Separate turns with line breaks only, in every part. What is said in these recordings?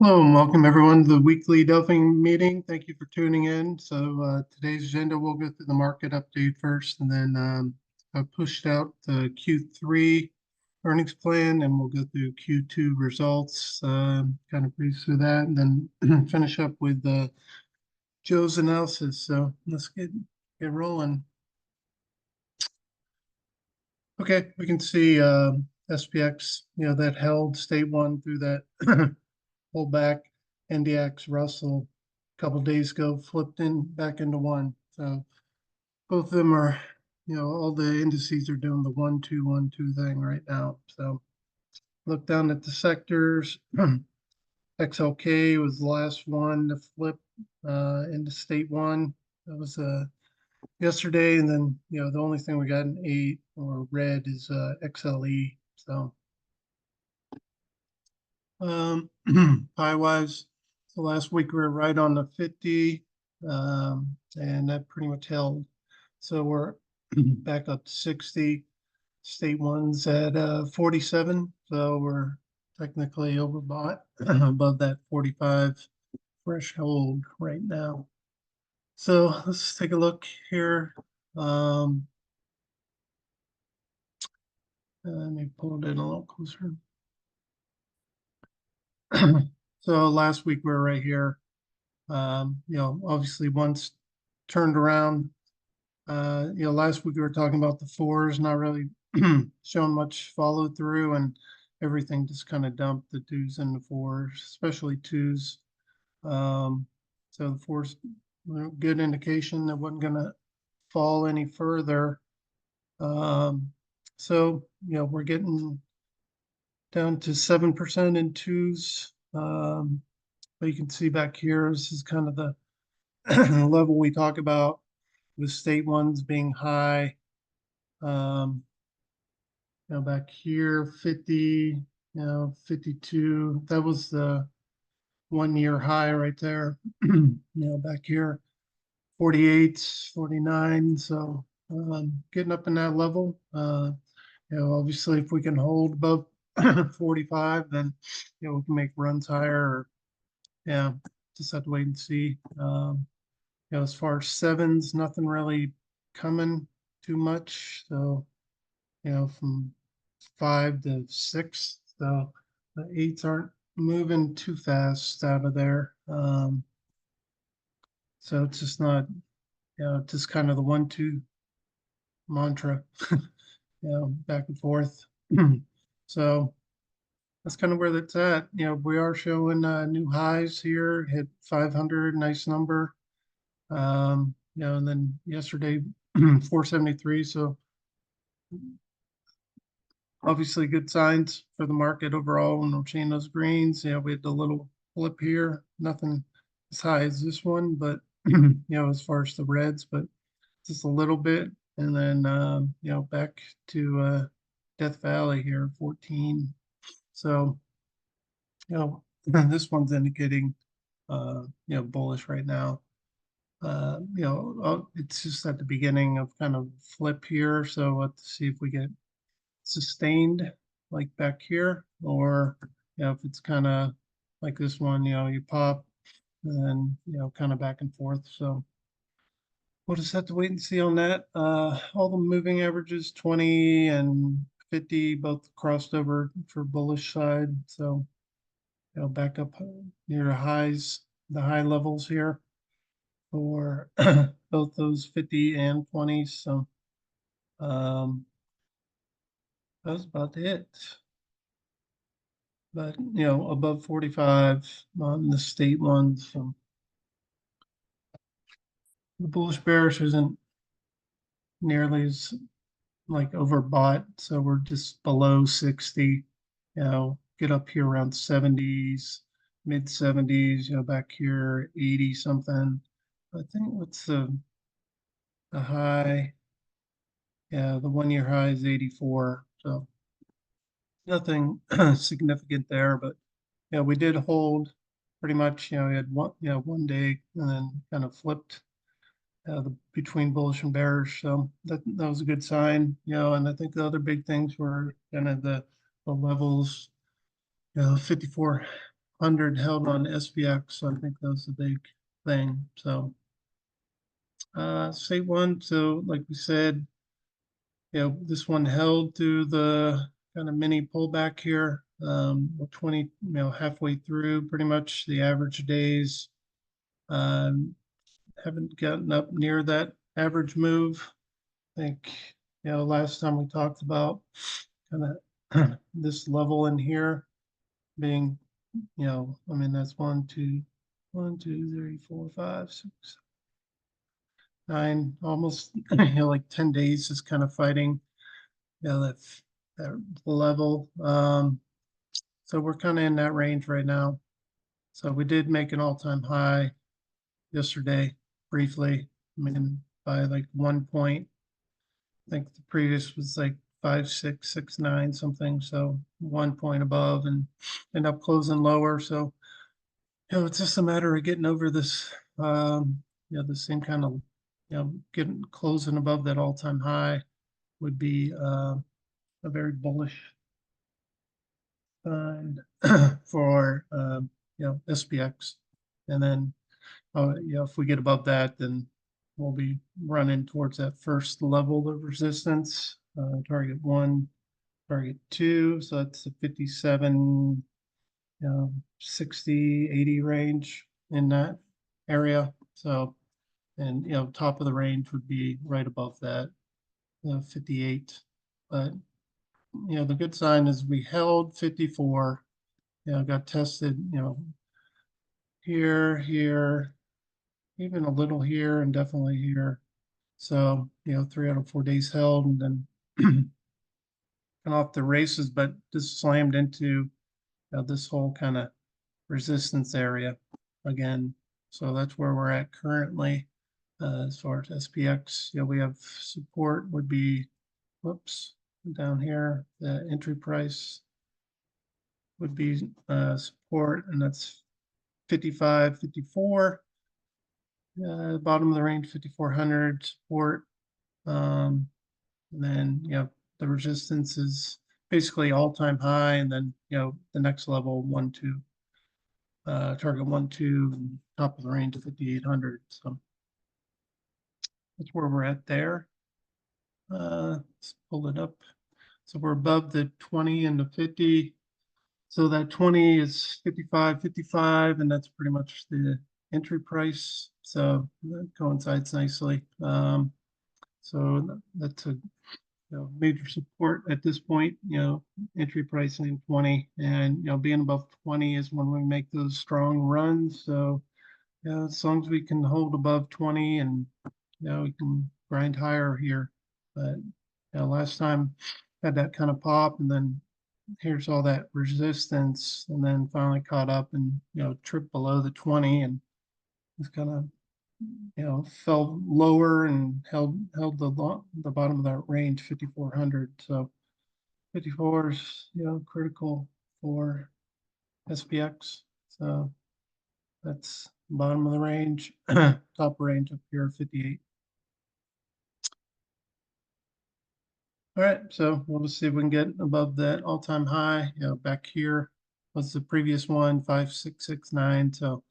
Hello and welcome everyone to the weekly Delphian meeting. Thank you for tuning in. So today's agenda, we'll go through the market update first, and then I pushed out the Q3 earnings plan, and we'll go through Q2 results, kind of breeze through that, and then finish up with Joe's analysis. So let's get rolling. Okay, we can see SPX, that held state one through that pullback. NDX Russell a couple days ago flipped in back into one. So both of them are, all the indices are doing the 1-2-1-2 thing right now. So look down at the sectors. XLK was the last one to flip into state one. That was yesterday, and then the only thing we got in 8 or red is XLE. So pie wise, so last week we were right on the 50, and that pretty much held. So we're back up to 60. State one's at 47, so we're technically overbought above that 45 threshold right now. So let's take a look here. Let me pull it in a little closer. So last week we were right here. Obviously once turned around. Last week we were talking about the fours, not really showing much follow through, and everything just kind of dumped the twos and the fours, especially twos. So the fours, good indication that wasn't going to fall any further. So we're getting down to 7% in twos. But you can see back here, this is kind of the level we talk about with state ones being high. Back here, 50, 52, that was the 1 year high right there. Back here, 48, 49. So getting up in that level. Obviously if we can hold above 45, then we can make runs higher. Or, just have to wait and see. As far as sevens, nothing really coming too much. So, from 5 to 6. So the 8s aren't moving too fast out of there. So it's just not, just kind of the 1-2 mantra, back and forth. So that's kind of where that's at. We are showing new highs here, hit 500, nice number. And then yesterday 473. So obviously good signs for the market overall when we're seeing those greens. We had a little flip here, nothing as high as this one, but as far as the reds, but just a little bit. And then back to Death Valley here, 14. So this one's indicating bullish right now. It's just at the beginning of kind of flip here. So let's see if we get sustained like back here, or if it's kind of like this one, you pop and then, kind of back and forth. So we'll just have to wait and see on that. All the moving averages, 20 and 50, both crossed over for bullish side. So, back up near the highs, the high levels here for both those 50 and 20s. So that's about it. But above 45 on the state ones. So the bullish bearish isn't nearly as like overbought. So we're just below 60, get up here around 70s, mid 70s, back here 80 something. I think what's the high? Yeah, the 1 year high is 84. So nothing significant there, but we did hold pretty much. We had one day and then kind of flipped between bullish and bearish. So that was a good sign. And I think the other big things were kind of the levels, 5400 100 held on SPX, so I think that was a big thing. So state one, so like we said, this one held through the kind of mini pullback here. 20, halfway through pretty much the average days. Haven't gotten up near that average move. I think, last time we talked about kind of this level in here being, that's 9, almost, like 10 days is kind of fighting, that level. So we're kind of in that range right now. So we did make an all-time high yesterday, briefly. I mean, by like 1 point. I think the previous was like 5.669 something. So 1 point above and end up closing lower. So, it's just a matter of getting over this, the same kind of, getting closing above that all-time high would be a very bullish sign for, SPX. And then, if we get above that, then we'll be running towards that first level of resistance, target 1, target 2. So that's the 57, 60, 80 range in that area. So, and, top of the range would be right above that, 58. But, the good sign is we held 54, got tested, here, even a little here and definitely here. So, 3 out of 4 days held and then and off the races, but just slammed into this whole kind of resistance area again. So that's where we're at currently. As far as SPX, we have support would be, whoops, down here, the entry price would be support, and that's 55, 54. Bottom of the range, 5,400 support. And then, the resistance is basically all-time high, and then, the next level, 1, 2, target 1, 2, top of the range, 5,800. So that's where we're at there. Let's pull it up. So we're above the 20 and the 50. So that 20 is 55, 55, and that's pretty much the entry price. So that coincides nicely. So that's a major support at this point, entry pricing 20, and, being above 20 is when we make those strong runs. So, as long as we can hold above 20 and, we can grind higher here. But, last time had that kind of pop, and then here's all that resistance, and then finally caught up and, tripped below the 20 and it's kind of, fell lower and held the bottom of that range, 5,400. So 54 is, critical for SPX. So that's bottom of the range, top range up here, 58. All right, so we'll just see if we can get above that all-time high. Back here was the previous one, 5.669. So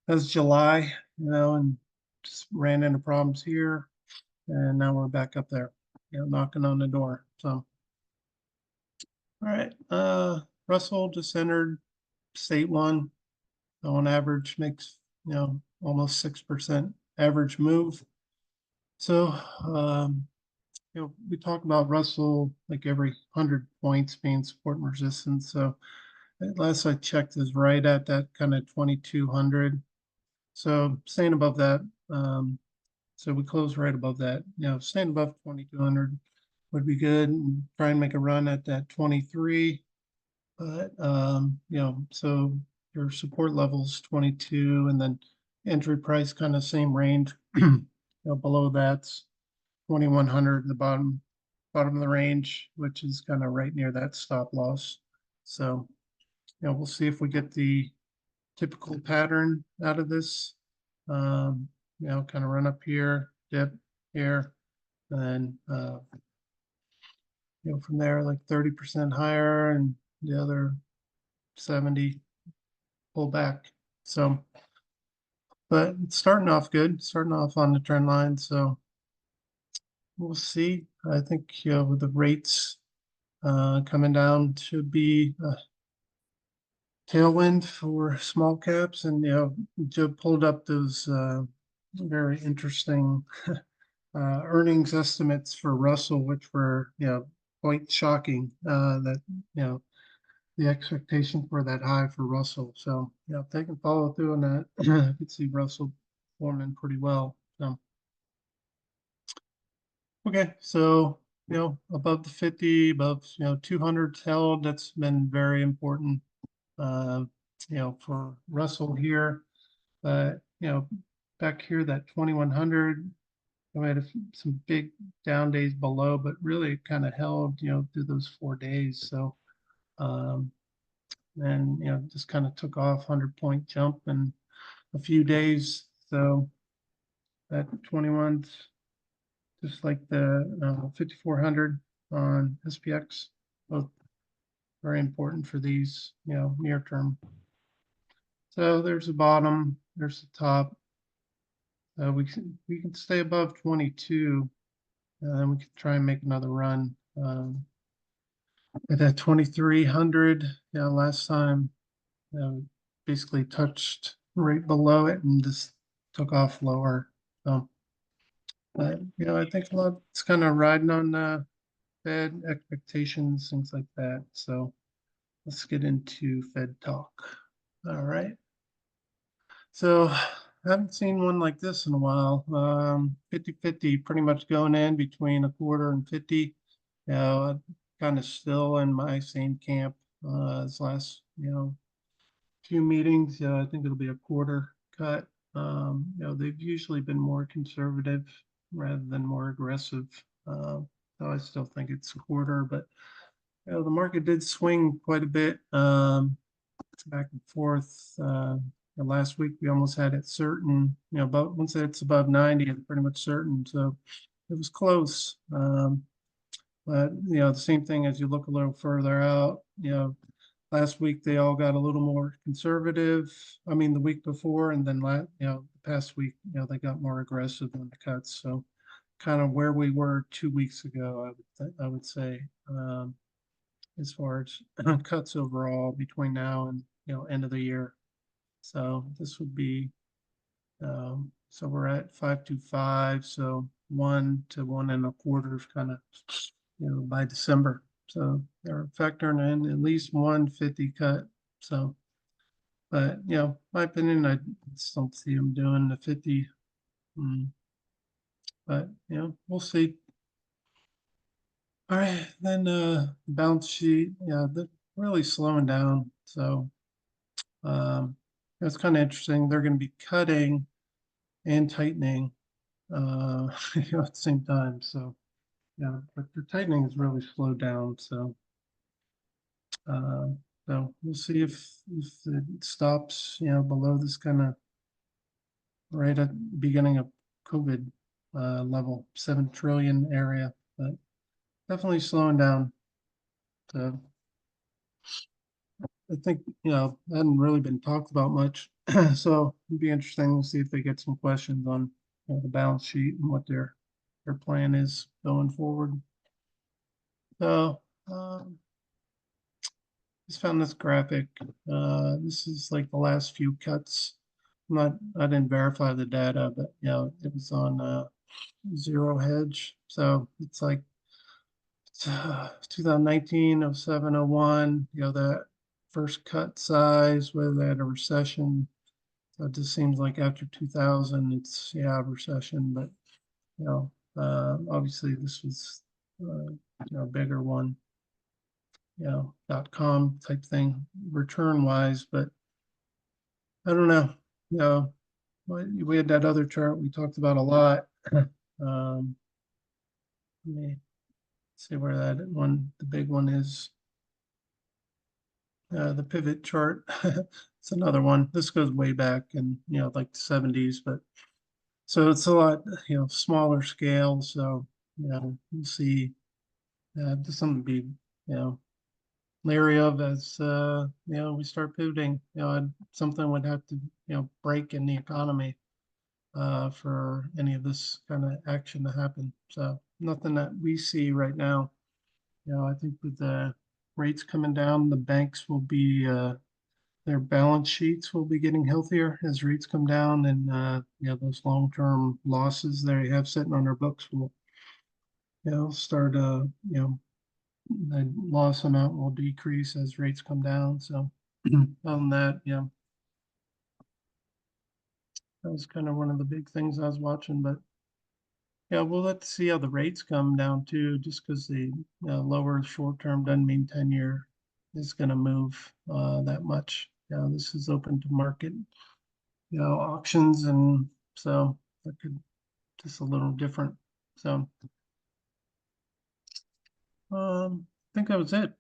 that's July, and just ran into problems here, and now we're back up there, knocking on the door. So, all right, Russell just entered state one. On average, makes almost 6% average move. So, we talk about Russell like every 100 points being support and resistance. So, last I checked is right at that kind of 2,200. So staying above that, so we close right above that. Staying above 2,200 would be good, and try and make a run at that 23. But so your support levels 22, and then entry price kind of same range. Below that's 2,100 in the bottom of the range, which is kind of right near that stop loss. So we'll see if we get the typical pattern out of this. Kind of run up here, dip here, and then from there like 30% higher, and the other 70 pull back. So, but it's starting off good, starting off on the trend line. So we'll see. I think, with the rates coming down should be a tailwind for small caps. And, Joe pulled up those very interesting earnings estimates for Russell, which were, quite shocking, that, the expectation for that high for Russell. So, if they can follow through on that, I could see Russell performing pretty well. So, okay, so, above the 50, above, 200 held, that's been very important, uh, for Russell here. But, back here, that 2100, we had some big down days below, but really kind of held, through those 4 days. So, um, and, just kind of took off 100-point jump in a few days. So that 21, just like the 5400 on SPX, both very important for these, near term. So there's the bottom, there's the top. We can stay above 22, and then we can try and make another run. At that 2300, last time, basically touched right below it and just took off lower. So, but, I think a lot it's kind of riding on Fed expectations, things like that. So let's get into Fed talk. All right. So I haven't seen one like this in a while. 50-50, pretty much going in between a quarter and 50. Kind of still in my same camp as last, few meetings. I think it'll be a quarter cut. They've usually been more conservative rather than more aggressive. So I still think it's a quarter, but the market did swing quite a bit, back and forth. Last week we almost had it certain, but once it's above 90, it's pretty much certain. So it was close. But the same thing as you look a little further out, last week they all got a little more conservative. I mean, the week before, and then the past week, they got more aggressive on the cuts. So kind of where we were 2 weeks ago, I would say, as far as cuts overall between now and end of the year. So this would be, so we're at 525. So 1 to 1.25 kind of, by December. So they're factoring in at least 150 cut. So, but my opinion, I just don't see them doing the 50. But we'll see. All right, then balance sheet, they're really slowing down. So it's kind of interesting. They're going to be cutting and tightening at the same time. So but the tightening has really slowed down. So uh, so we'll see if it stops, below this kind of right at the beginning of COVID level, 7 trillion area, but definitely slowing down. So I think, hadn't really been talked about much. So it'd be interesting to see if they get some questions on, the balance sheet and what their plan is going forward. So just found this graphic. This is like the last few cuts. I didn't verify the data, but it was on zero hedge. So it's like 2019, 07, 01, that first cut size where they had a recession. So it just seems like after 2000, it's, a recession, but, obviously this was, a bigger one, .com type thing return wise, but I don't know, we had that other chart we talked about a lot. Let me see where that one, the big one is. The pivot chart. It's another one. This goes way back in, like the 70s, but so it's a lot, smaller scale. So, we'll see. Just something to be, leery of as, we start pivoting, something would have to, break in the economy for any of this kind of action to happen. So nothing that we see right now. I think with the rates coming down, the banks will be, their balance sheets will be getting healthier as rates come down, and those long-term losses they have sitting on their books will, start, the loss amount will decrease as rates come down. So other than that, that was kind of one of the big things I was watching. But yeah, we'll have to see how the rates come down too. Just because the lower short term doesn't mean 10-year is going to move that much. This is open to market, auctions, and so that could just a little different. So I think that was it.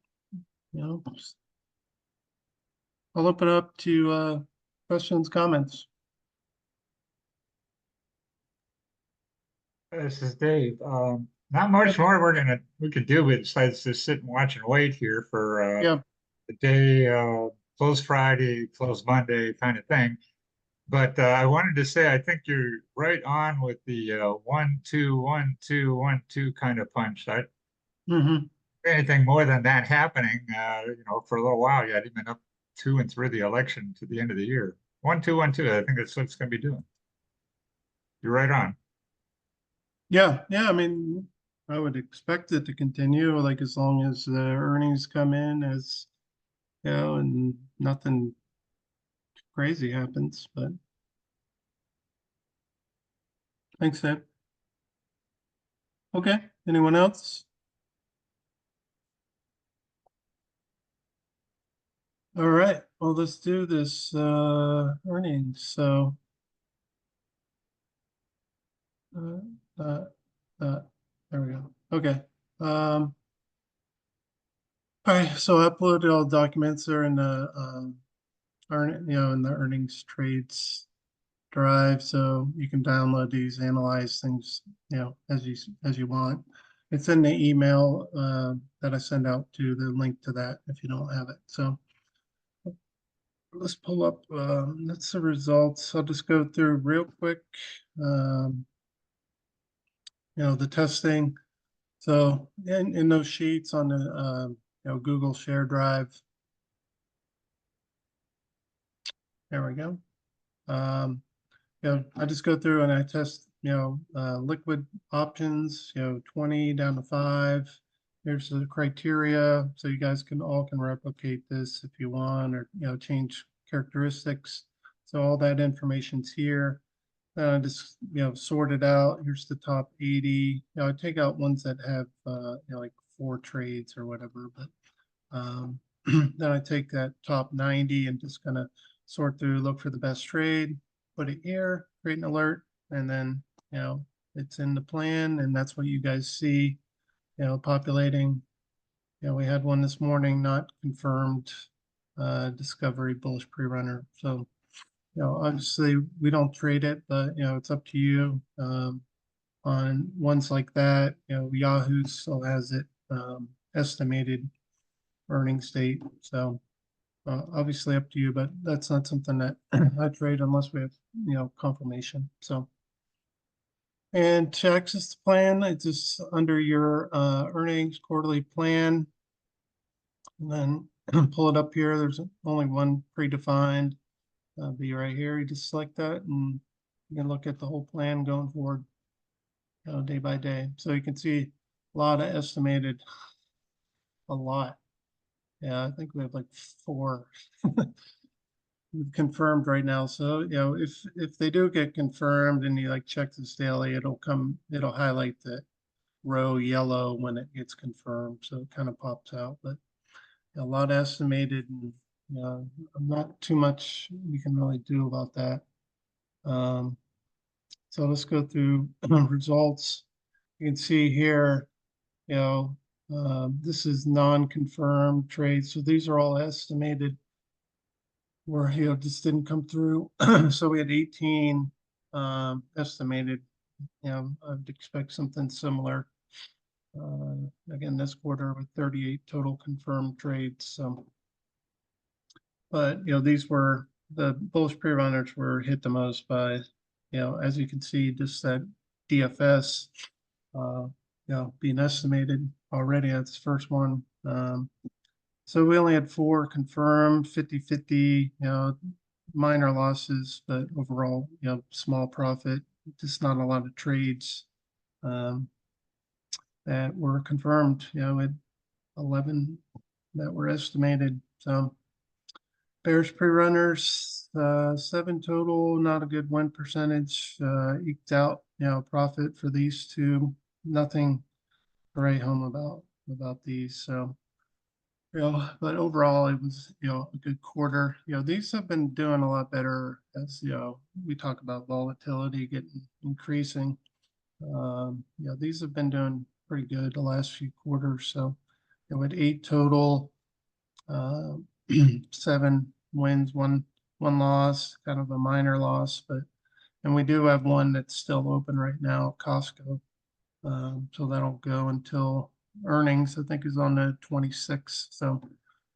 I'll open up to questions, comments.
This is Dave. Not much more we could do besides just sit and watch and wait here for
Yeah.
the day, close Friday, close Monday kind of thing. But I wanted to say I think you're right on with the 1, 2, 1, 2, 1, 2 kind of punch.
Mm-hmm.
Anything more than that happening, for a little while, you had even up to and through the election to the end of the year. 1, 2, 1, 2. I think that's what it's going to be doing. You're right on.
Yeah. I mean, I would expect it to continue, like as long as the earnings come in as and nothing crazy happens. But thanks, Ed. Okay. Anyone else? All right. Well, let's do this earnings. So uh, uh, there we go. Okay. All right. So I uploaded all documents are in the in the earnings trades drive, so you can download these, analyze things, as you want. It's in the email that I send out to the link to that if you don't have it. So let's pull up. That's the results. I'll just go through real quick. Um, the testing. So in those sheets on the Google Share Drive. There we go. I just go through and I test, liquid options, 20 down to 5. Here's the criteria. So you guys can replicate this if you want, or, change characteristics. So all that information's here. Then I just, sort it out. Here's the top 80. I take out ones that have, like 4 trades or whatever, but then I take that top 90 and just kind of sort through, look for the best trade, put it here, create an alert, and then, it's in the plan, and that's what you guys see, populating. We had one this morning, not confirmed, discovery bullish pre-runner. So, obviously we don't trade it, but, it's up to you. On ones like that, Yahoo still has it estimated earnings date. So obviously up to you, but that's not something that I trade unless we have, confirmation. So, and to access the plan, it's just under your earnings quarterly plan. And then pull it up here. There's only one predefined. Be right here. You just select that and you can look at the whole plan going forward, day by day. So you can see a lot of estimated, a lot. Yeah, I think we have like 4 confirmed right now. So, if they do get confirmed and you like check this daily, it'll highlight the row yellow when it gets confirmed. So it kind of pops out, but a lot estimated, and not too much you can really do about that. So let's go through results. You can see here, this is non-confirmed trades. So these are all estimated where, just didn't come through. So we had 18 estimated. I'd expect something similar. Again, this quarter with 38 total confirmed trades. So, but these were the bullish pre-runners were hit the most by, as you can see, just that DFS, being estimated already. That's the first one. So we only had 4 confirmed, 50-50, minor losses, but overall, small profit, just not a lot of trades that were confirmed, at 11 that were estimated. So bearish pre-runners, 7 total, not a good win percentage, eked out, profit for these two. Nothing to write home about these. So, but overall it was, a good quarter. These have been doing a lot better as, we talk about volatility increasing. These have been doing pretty good the last few quarters. So, at 8 total, 7 wins, one loss, kind of a minor loss, and we do have one that's still open right now, Costco. So that'll go until earnings, I think, is on the 26th. So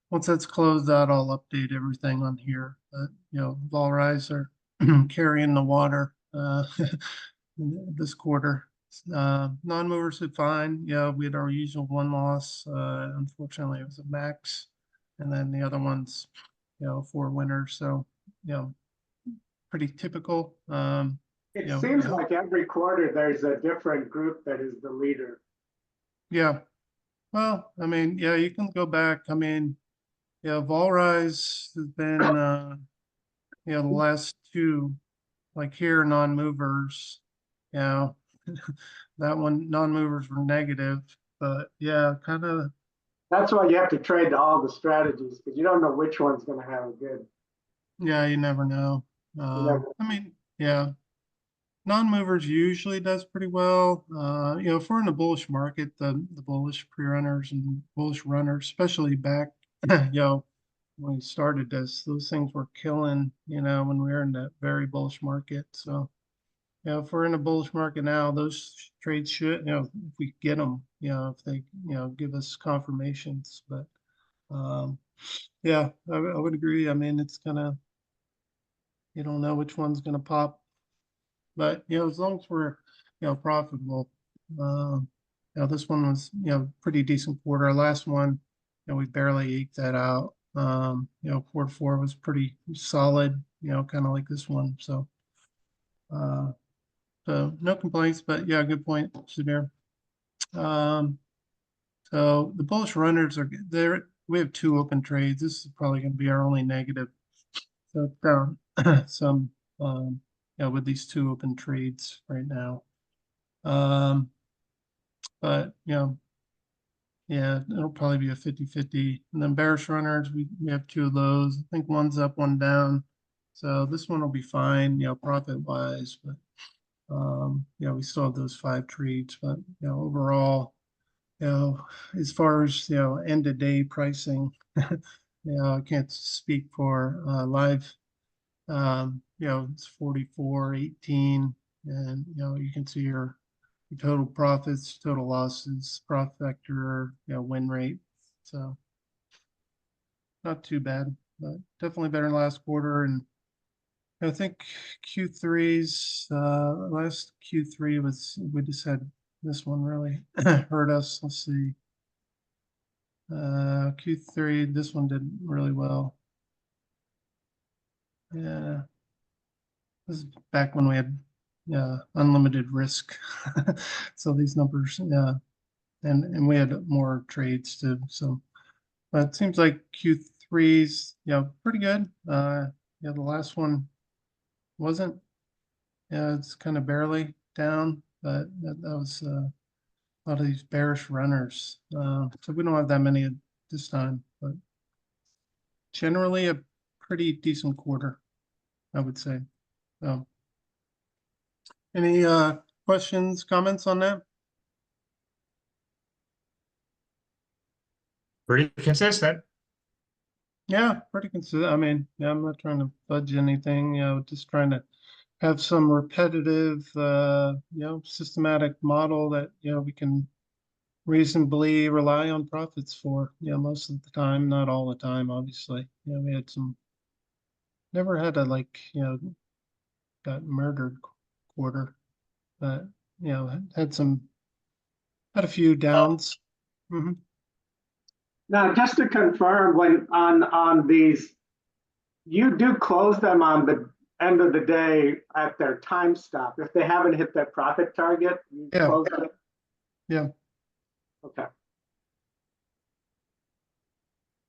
once that's closed out, I'll update everything on here. But vol rise are carrying the water this quarter. Non-movers did fine. We had our usual one loss. Unfortunately, it was a max, and then the other ones, 4 winners. So, pretty typical.
It seems like every quarter there's a different group that is the leader.
Yeah. Well, I mean, you can go back. I mean, vol rise has been, the last 2, like here, non-movers, that one, non-movers were negative, but kind of.
That's why you have to trade all the strategies, because you don't know which one's going to have a good.
Yeah, you never know. I mean, non-movers usually does pretty well. If we're in a bullish market, the bullish pre-runners and bullish runners, especially back, when we started this, those things were killing, when we were in that very bullish market. So, if we're in a bullish market now, those trades should, if we get them, if they, give us confirmations. But, I would agree. I mean, it's gonna, you don't know which one's gonna pop. But, as long as we're, profitable, this one was, pretty decent quarter. Our last one, we barely eked that out. Quarter 4 was pretty solid, kind of like this one. So, no complaints, but good point, Samir. So the bullish runners are there. We have 2 open trades. This is probably going to be our only negative. So down some, with these 2 open trades right now. But it'll probably be a 50-50. And then bearish runners, we have 2 of those. I think one's up, one down. So this one will be fine, profit wise, but we still have those 5 trades. But overall, as far as end of day pricing, I can't speak for live. It's 44.18, and you can see your total profits, total losses, profit factor, win rate. So not too bad, but definitely better than last quarter. And I think Q3's last Q3 was, we just had this one really hurt us. Let's see. Q3, this one did really well. Yeah. This is back when we had unlimited risk. So these numbers, and we had more trades too. So but it seems like Q3's pretty good. The last one wasn't. It's kind of barely down, but that was a lot of these bearish runners. So we don't have that many this time, but generally a pretty decent quarter, I would say. So any questions, comments on that?
Pretty consistent.
Yeah, pretty consistent. I mean, I'm not trying to fudge anything, just trying to have some repetitive, systematic model that, we can reasonably rely on profits for, most of the time, not all the time, obviously. We had never had a got murdered quarter, but, had a few downs. Mhm.
Now, just to confirm, when on these, you do close them on the end of the day at their time stop. If they haven't hit their profit target, you
Yeah.
close them.
Yeah,
Okay.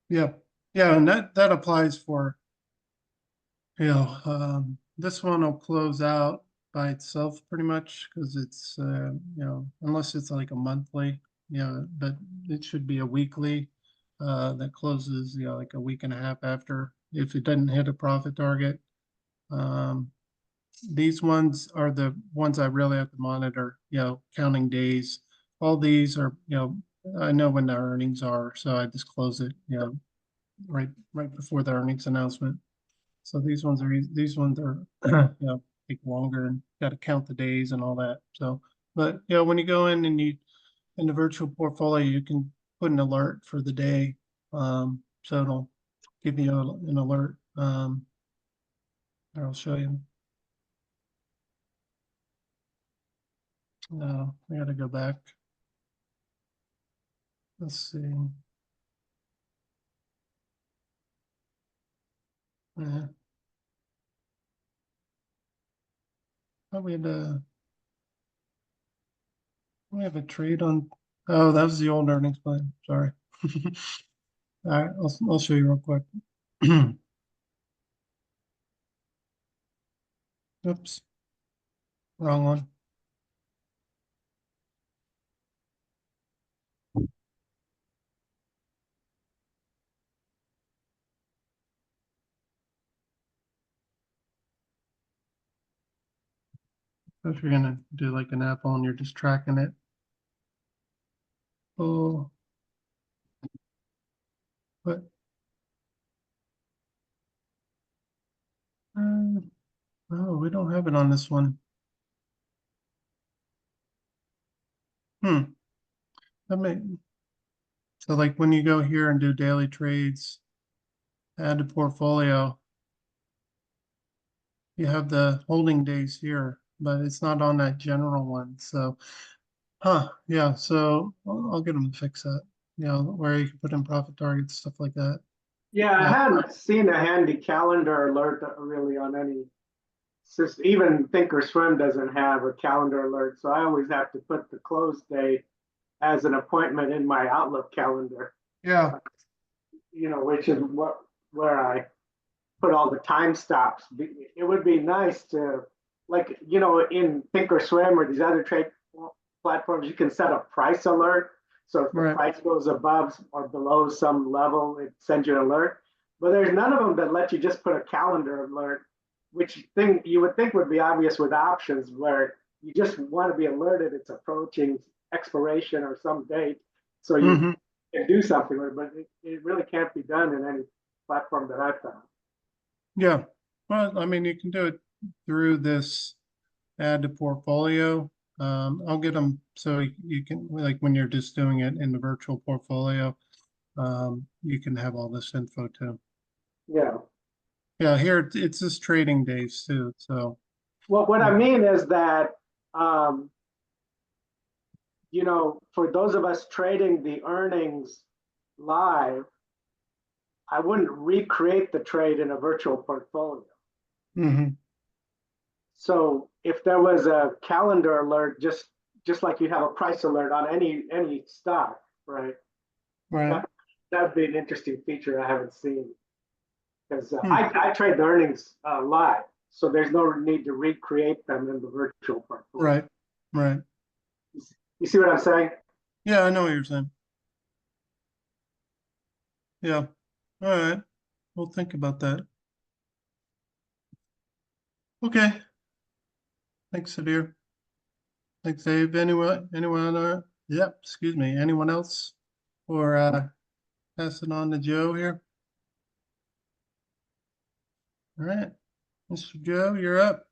yeah, yeah, and that applies for, this one will close out by itself pretty much because it's, unless it's like a monthly, but it should be a weekly that closes, like a week and a half after if it doesn't hit a profit target. Um, these ones are the ones I really have to monitor, counting days. All these are, I know when the earnings are, so I just close it, right before the earnings announcement. So these ones are, take longer and got to count the days and all that. So, but when you go in and in the virtual portfolio, you can put an alert for the day. So it'll give you an alert. I'll show you. I gotta go back. Let's see. Yeah. Oh, we have a trade on. Oh, that was the old earnings plan. Sorry. All right, I'll show you real quick. Oops, wrong one. If you're gonna do like an Apple and you're just tracking it. Oh, but oh, we don't have it on this one. Hmm. That may so like when you go here and do daily trades, add to portfolio, you have the holding days here, but it's not on that general one. So, yeah. So I'll get them to fix that. Where you can put in profit targets, stuff like that.
Yeah, I hadn't seen a handy calendar alert really on any system. Even Thinkorswim doesn't have a calendar alert, so I always have to put the close date as an appointment in my Outlook calendar.
Yeah.
Which is where I put all the time stops. It would be nice to, like, in Thinkorswim or these other trade platforms, you can set a price alert. So if the
Right.
price goes above or below some level, it sends you an alert. But there's none of them that let you just put a calendar alert, which thing you would think would be obvious with options, where you just want to be alerted it's approaching expiration or some date. So you
Hmm.
can do something with it, but it really can't be done in any platform that I've found.
Yeah. Well, I mean, you can do it through this add to portfolio. I'll get them so you can, like when you're just doing it in the virtual portfolio, you can have all this info too.
Yeah.
Yeah, here it's just trading days too. So,
Well, what I mean is that, um, for those of us trading the earnings live, I wouldn't recreate the trade in a virtual portfolio.
mhm,
So if there was a calendar alert, just like you have a price alert on any stock, right?
right.
That'd be an interesting feature I haven't seen, because
Hmm.
I trade the earnings live, so there's no need to recreate them in the virtual portfolio.
Right. Right.
You see what I'm saying?
Yeah, I know what you're saying. Yeah. All right. We'll think about that. Okay. Thanks, Sadir. Thanks, Dave. Anyone, yep, excuse me. Anyone else? Or pass it on to Joe here. All right. Mr. Joe, you're up.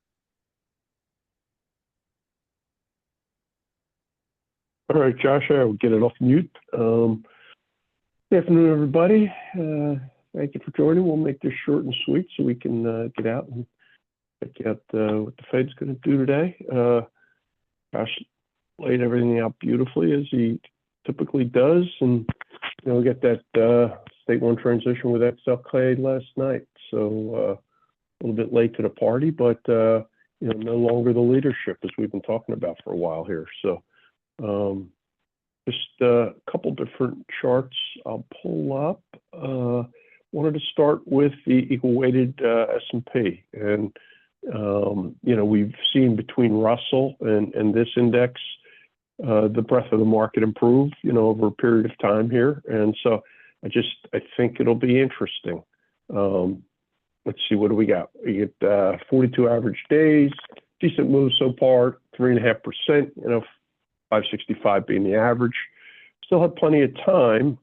All right, Josh, I will get it off mute. Good afternoon, everybody. Thank you for joining. We'll make this short and sweet so we can get out and check out what the Fed's going to do today. Josh laid everything out beautifully as he typically does, and we got that state one transition with XLK last night, so a little bit late to the party, but no longer the leadership as we've been talking about for a while here. So just a couple different charts I'll pull up. Wanted to start with the equal weighted S&P, and we've seen between Russell and this index the breadth of the market improve over a period of time here, and so I think it'll be interesting. Let's see, what do we got? We get 42 average days, decent move so far, 3.5%, 565 being the average. Still have plenty of time.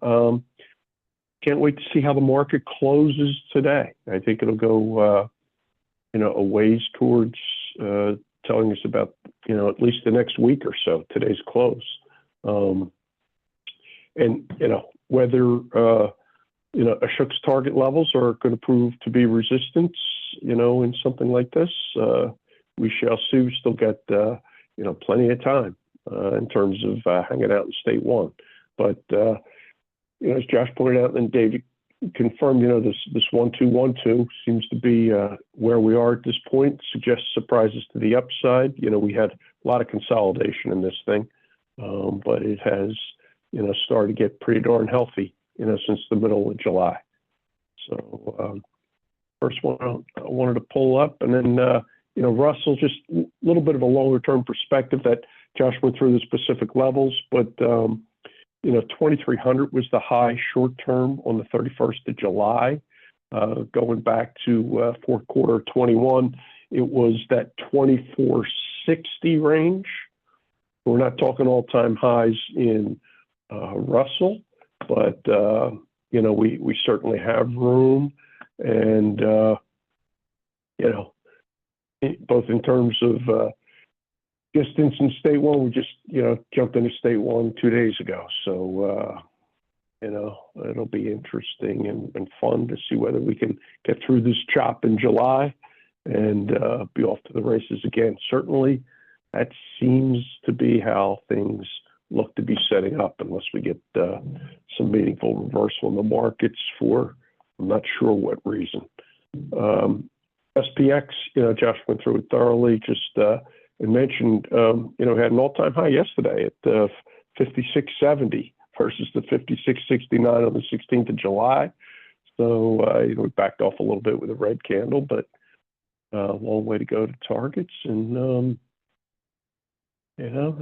Can't wait to see how the market closes today. I think it'll go, a ways towards telling us about, at least the next week or so, today's close. Whether Ashok's target levels are going to prove to be resistance, in something like this. We shall see. We still got, plenty of time in terms of hanging out in state one. But, as Josh pointed out, and David confirmed, this 1-2-1-2 seems to be where we are at this point. Suggests surprises to the upside. We had a lot of consolidation in this thing, but it has, started to get pretty darn healthy, since the middle of July. So first one I wanted to pull up, and then, Russell, just a little bit of a longer term perspective that Josh went through the specific levels, but, 2,300 was the high short term on the 31st of July. Going back to fourth quarter of 21, it was that 2,460 range. We're not talking all-time highs in Russell, but we certainly have room, and both in terms of distance in state one, we just jumped into state one 2 days ago, so it'll be interesting and fun to see whether we can get through this chop in July and be off to the races again. Certainly, that seems to be how things look to be setting up, unless we get some meaningful reversal in the markets for I'm not sure what reason. SPX, Josh went through it thoroughly, just and mentioned, had an all-time high yesterday at 56.70 versus the 56.69 on the 16th of July. So, we backed off a little bit with a red candle, but a long way to go to targets. And,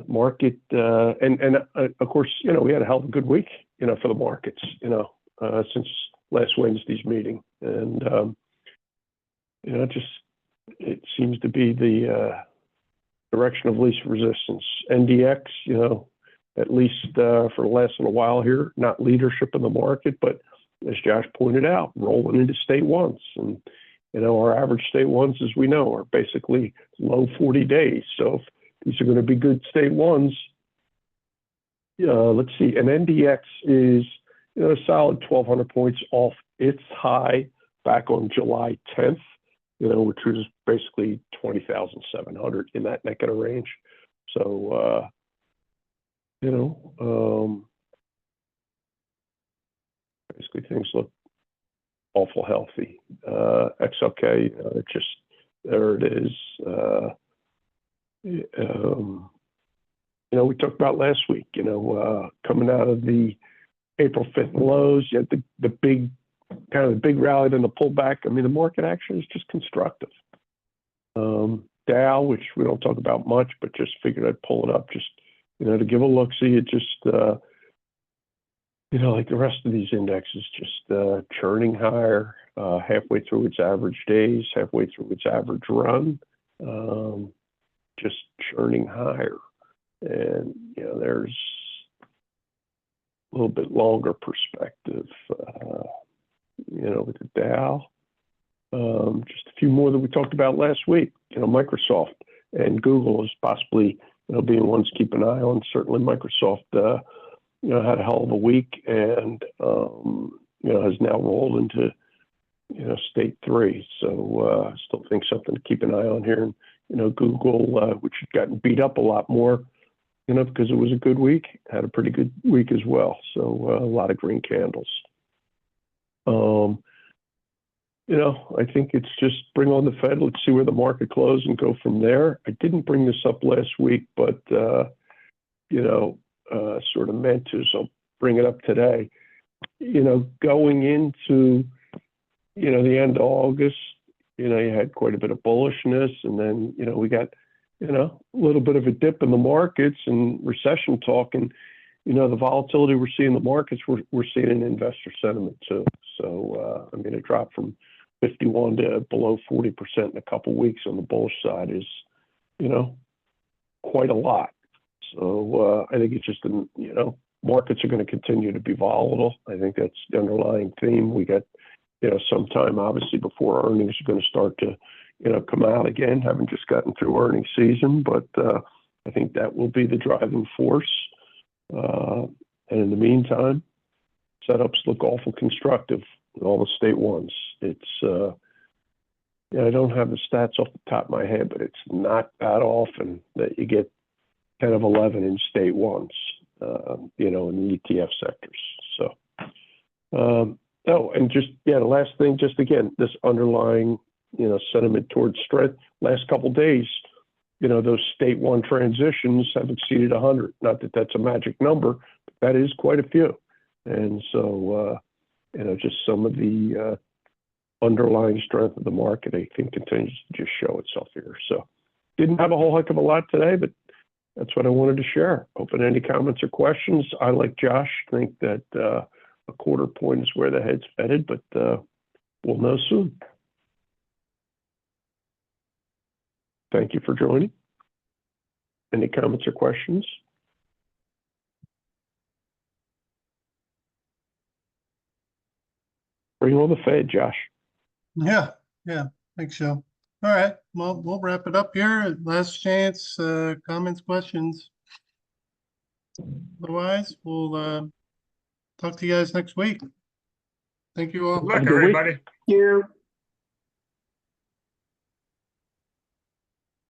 market, and of course, we had a hell of a good week, for the markets, since last Wednesday's meeting. And, it seems to be the direction of least resistance. NDX, at least for the last little while here, not leadership in the market, but as Josh pointed out, rolling into state ones. And, our average state ones, as we know, are basically low 40 days. So if these are going to be good state ones, let's see. And NDX is, a solid 1,200 points off its high back on July 10th. Which was basically 20,700 in that neck of the range. So, basically things look awful healthy. XLK, just there it is. We talked about last week, coming out of the April 5th lows, you had the big rally, then the pullback. I mean, the market action is just constructive. Dow, which we don't talk about much, but just figured I'd pull it up just, to give a look. See, it just, like the rest of these indexes, just churning higher, halfway through its average days, halfway through its average run, just churning higher. And, there's a little bit longer perspective, with the Dow. Just a few more that we talked about last week. Microsoft and Google is possibly being ones to keep an eye on. Certainly Microsoft, had a hell of a week and, has now rolled into, state 3. So I still think something to keep an eye on here. And, Google, which had gotten beat up a lot more, because it was a good week, had a pretty good week as well. So a lot of green candles. I think it's just bring on the Fed. Let's see where the market closes and go from there. I didn't bring this up last week, but, sort of meant to, so I'll bring it up today. Going into, the end of August, you had quite a bit of bullishness, and then, we got, a little bit of a dip in the markets and recession talk, and, the volatility we're seeing in the markets, we're seeing in investor sentiment too. So, it dropped from 51 to below 40% in a couple of weeks on the bullish side is, quite a lot. So I think it's just, markets are going to continue to be volatile. I think that's the underlying theme. We got, some time obviously before earnings are going to start to, come out again. Haven't just gotten through earnings season, but I think that will be the driving force. And in the meantime, setups look awful constructive with all the state ones. It's, I don't have the stats off the top of my head, but it's not that often that you get 10 of 11 in state ones, in the ETF sectors. So, and just, the last thing, just again, this underlying, sentiment towards strength. Last couple of days, those state one transitions have exceeded 100. Not that that's a magic number, but that is quite a few. And so, just some of the underlying strength of the market, I think, continues to just show itself here. So, didn't have a whole heck of a lot today, but that's what I wanted to share. Open any comments or questions. I, like Josh, think that a quarter point is where the head's headed, but we'll know soon. Thank you for joining. Any comments or questions? Bring on the Fed, Josh.
Yeah, thanks, Joe. All right, well, we'll wrap it up here. Last chance, comments, questions. Otherwise, we'll talk to you guys next week. Thank you all.
Good luck,
Have a good week.
everybody.
You.